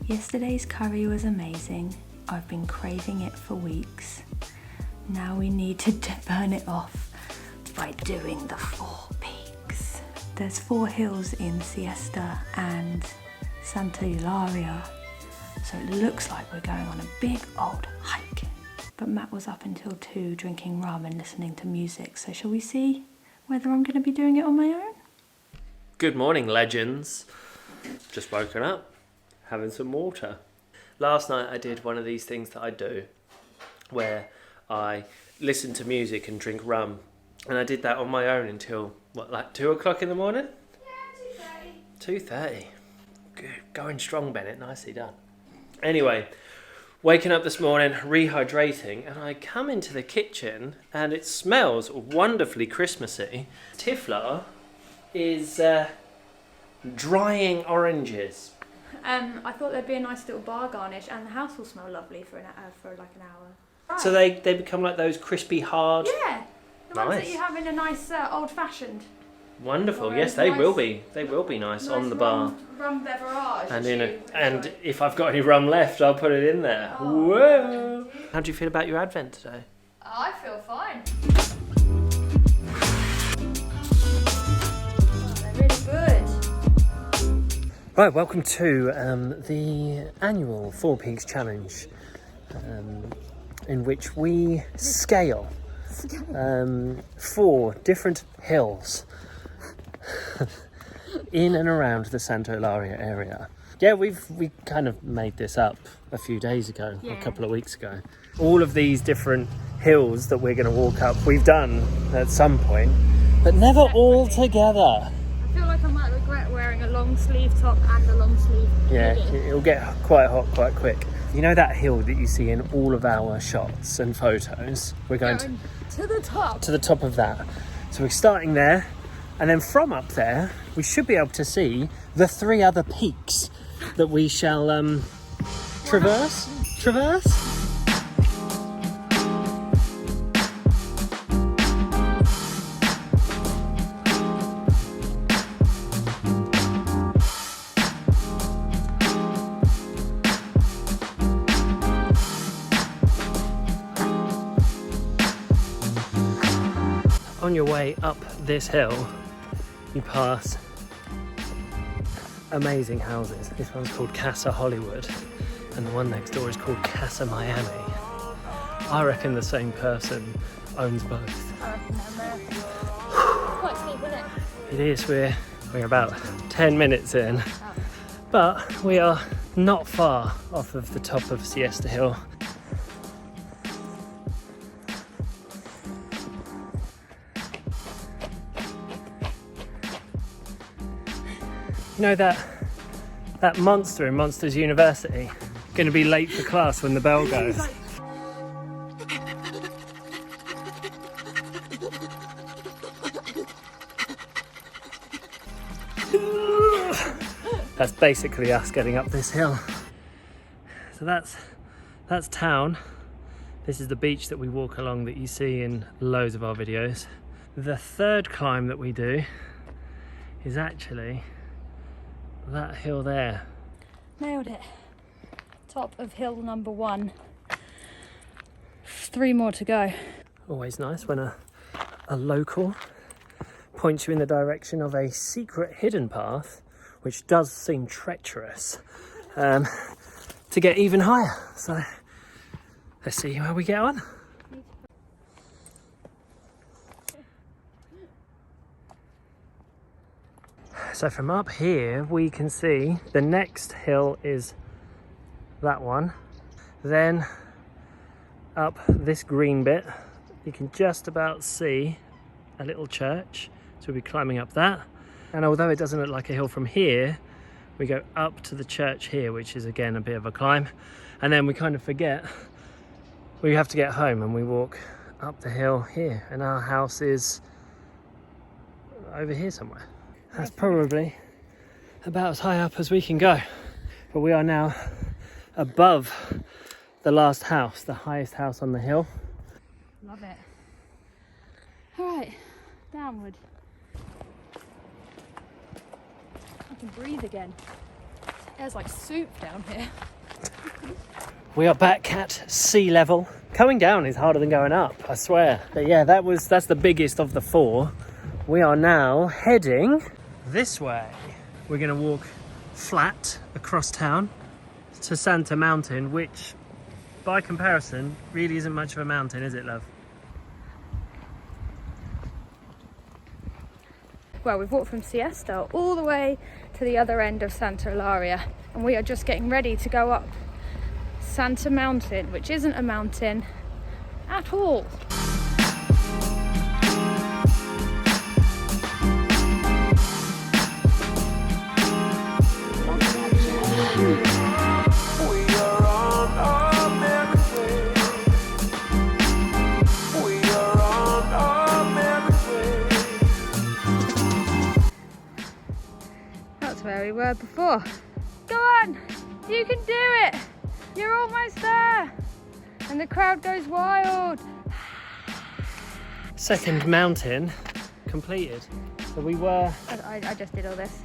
Yesterday's curry was amazing. I've been craving it for weeks. Now we need to burn it off by doing the 4 peaks. There's 4 hills in Siesta and Santa Eulalia, so it looks like we're going on a big old hike. But Matt was up until 2 drinking rum and listening to music, so shall we see whether I'm going to be doing it on my own? Good morning, legends. Just woken up, having some water. Last night I did one of these things that I do, where I listen to music and drink rum, and I did that on my own until, what, like 2 o'clock in the morning? Yeah, 2:30. 2:30. Good, going strong, Bennett, nicely done. Anyway, waking up this morning, rehydrating, and I come into the kitchen and it smells wonderfully Christmassy. Tiffler is drying oranges. I thought there'd be a nice little bar garnish, and the house will smell lovely for like an hour. Right. So they become like those crispy, hard... Yeah, the ones that you have in a nice old-fashioned. Wonderful. Yes, they will be. They will be nice on the bar. Rum beverage. And if I've got any rum left, I'll put it in there. Oh, whoa! How do you feel about your Advent today? I feel fine. Oh, they're really good. Right, welcome to the annual 4 Peaks Challenge, in which we scale 4 different hills in and around the Santa Eulalia area. Yeah, we kind of made this up a few days ago, a couple of weeks ago. All of these different hills that we're going to walk up, we've done at some point, but never all together. I feel like I might regret wearing a long sleeve top and a long sleeve hoodie. Yeah, it'll get quite hot quite quick. You know that hill that you see in all of our shots and photos? We're going to the top. To the top of that. So we're starting there, and then from up there, we should be able to see the 3 other peaks that we shall traverse. On your way up this hill, you pass amazing houses. This one's called Casa Hollywood, and the one next door is called Casa Miami. I reckon the same person owns both. I reckon they're quite steep, isn't it? It is. We're about 10 minutes in, but we are not far off of the top of Siesta Hill. You know that monster in Monsters University? Going to be late for class when the bell goes. That's basically us getting up this hill. So that's town. This is the beach that we walk along that you see in loads of our videos. The 3rd climb that we do is actually that hill there. Nailed it. Top of hill number 1. 3 more to go. Always nice when a local points you in the direction of a secret hidden path, which does seem treacherous, to get even higher. So let's see how we get on. So from up here we can see the next hill is that one. Then up this green bit you can just about see a little church, so we'll be climbing up that. And although it doesn't look like a hill from here, we go up to the church here, which is again a bit of a climb, and then we kind of forget we have to get home and we walk up the hill here, and our house is over here somewhere. That's probably about as high up as we can go. But we are now above the last house, the highest house on the hill. Love it. All right, downward. I can breathe again. There's like soup down here. We are back at sea level. Coming down is harder than going up, I swear. But yeah, that's the biggest of the four. We are now heading this way. We're gonna walk flat across town to Santa Mountain, which by comparison really isn't much of a mountain, is it, love? Well, we've walked from Siesta all the way to the other end of Santa Eulalia, and we are just getting ready to go up Santa Mountain, which isn't a mountain at all. That's where we were before. Go on, you can do it. You're almost there. And the crowd goes wild. Second mountain completed. So we were... I just did all this.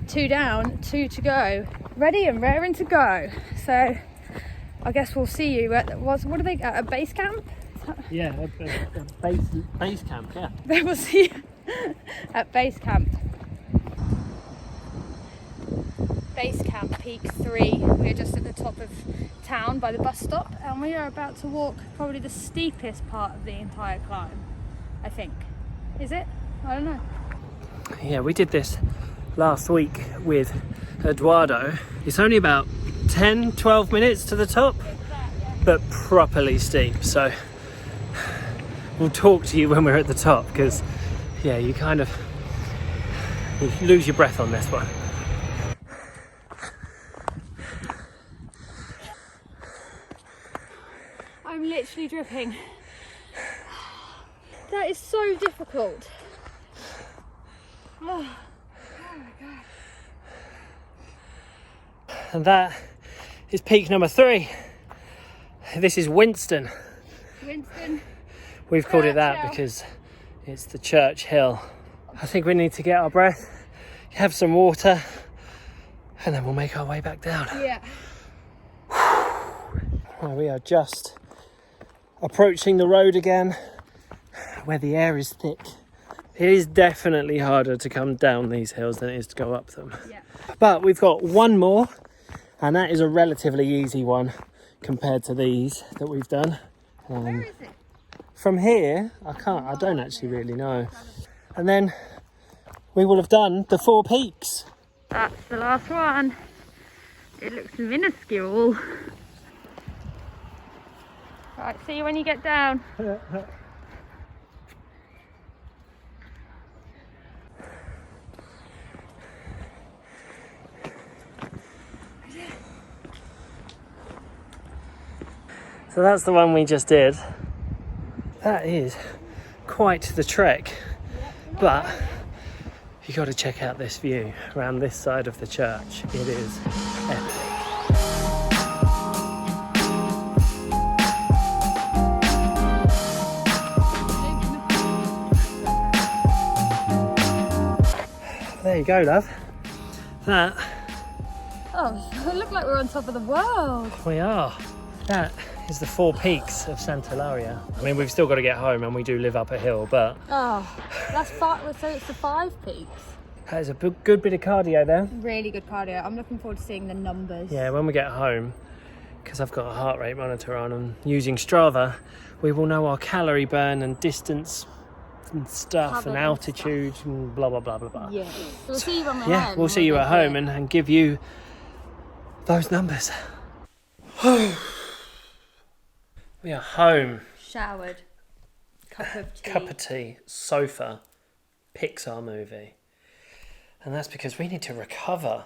2 down, 2 to go. Ready and raring to go. So I guess we'll see you at what are they at a base camp? Yeah, a base camp, yeah. Then we'll see you at base camp. Base camp, peak 3. We're just at the top of town by the bus stop, and we are about to walk probably the steepest part of the entire climb, I think. Is it? I don't know. Yeah, we did this last week with Eduardo. It's only about 10-12 minutes to the top, but properly steep. So we'll talk to you when we're at the top, because yeah, you lose your breath on this one. I'm literally dripping. That is so difficult. Oh my god. And that is peak number 3. This is Winston. Winston. We've called it that Hill. because it's the church hill. I think we need to get our breath, have some water, and then we'll make our way back down. Yeah. Well, we are just approaching the road again, where the air is thick. It is definitely harder to come down these hills than it is to go up them. Yeah. But we've got one more, and that is a relatively easy one compared to these that we've done. Where is it? From here, I don't actually really know. And then we will have done the 4 peaks. That's the last one. It looks minuscule. Right, see you when you get down. So that's the one we just did. That is quite the trek, but you got to check out this view around this side of the church. It is epic. There you go, love. That Oh, it looked like we're on top of the world. we are. That is the 4 peaks of Santa Eulalia. I mean, we've still got to get home, and we do live up a hill, but Oh, that's 5. So it's the 5 peaks. that is a good bit of cardio there. Really good cardio. I'm looking forward to seeing the numbers. Yeah, when we get home, because I've got a heart rate monitor on and using Strava, we will know our calorie burn and distance and stuff Cover and and altitude and blah, blah, blah, blah, blah. Yeah. So we'll see you when we're Yeah, home. we'll see you at home and give you those numbers. We are home. Showered. Cup of tea. Cup of tea, sofa, Pixar movie. And that's because we need to recover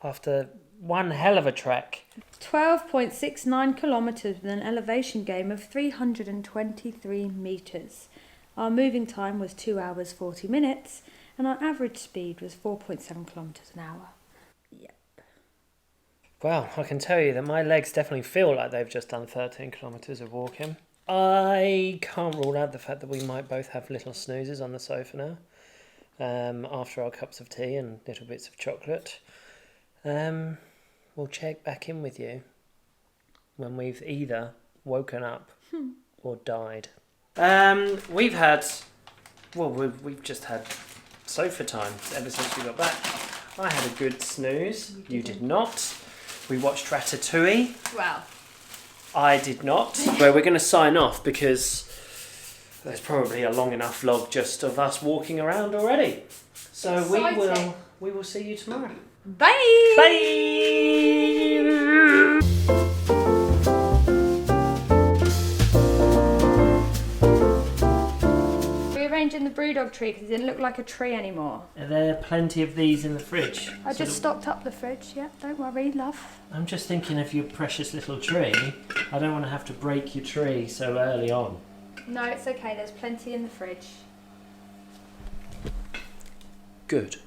after one hell of a trek. 12.69 kilometres with an elevation gain of 323 metres. Our moving time was 2 hours 40 minutes and our average speed was 4.7 kilometres an hour. Yep. Well, I can tell you that my legs definitely feel like they've just done 13 kilometres of walking. I can't rule out the fact that we might both have little snoozes on the sofa now. after our cups of tea and little bits of chocolate. We'll check back in with you when we've either woken up or died. We've just had sofa time ever since we got back. I had a good snooze. You did not. We watched Ratatouille. Well, I did not. Well, we're going to sign off because there's probably a long enough vlog just of us walking around already. So exciting. we will see you tomorrow. Bye! Bye! Rearranging the brewdog tree because it didn't look like a tree anymore. Are there plenty of these in the fridge? I just stocked up the fridge, yeah, don't worry, love. I'm just thinking of your precious little tree. I don't want to have to break your tree so early on. No, it's okay, there's plenty in the fridge. Good.